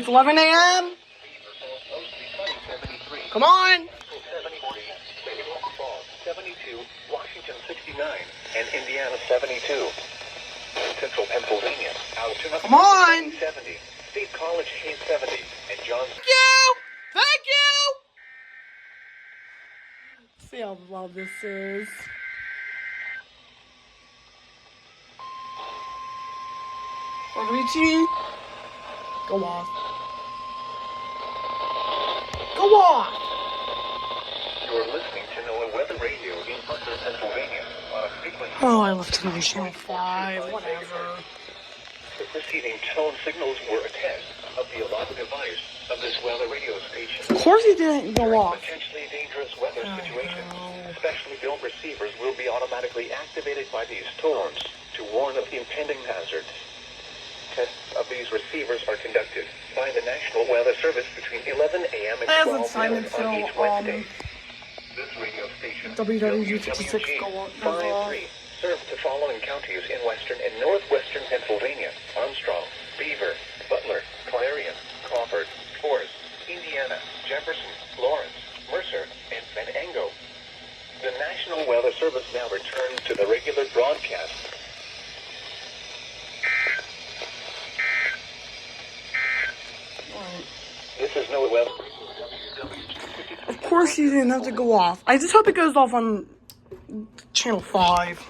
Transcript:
It's 11 a.m. Come on. 72, Washington 69, and Indiana 72. Central Pennsylvania, Altoona Come on. 70, State College Hayes 70, and Johns. Thank you. Thank you. See how loud this is. WWG. Go off. Go off. You're listening to NOAA Weather Radio in Butler, Pennsylvania, on a frequency. Oh, I left it on channel 5. Whatever. The preceding tone signals were a test of the allotted device of this weather radio station. Of course he didn't go During off. potentially dangerous weather situations, no. specially built receivers will be automatically activated by these storms to warn of impending hazards. Tests of these receivers are conducted by the National Weather Service between 11 a.m. and 12 noon on each Wednesday. This radio station, WWG53 go on. 53, served the following counties in western and northwestern Pennsylvania: Armstrong, Beaver, Butler, Clarion, Crawford, Forest, Indiana, Jefferson, Lawrence, Mercer, and Venango. The National Weather Service now returns to the regular broadcast. This is NOAA Weather. Of course he didn't have to go off. I just hope it goes off on channel 5.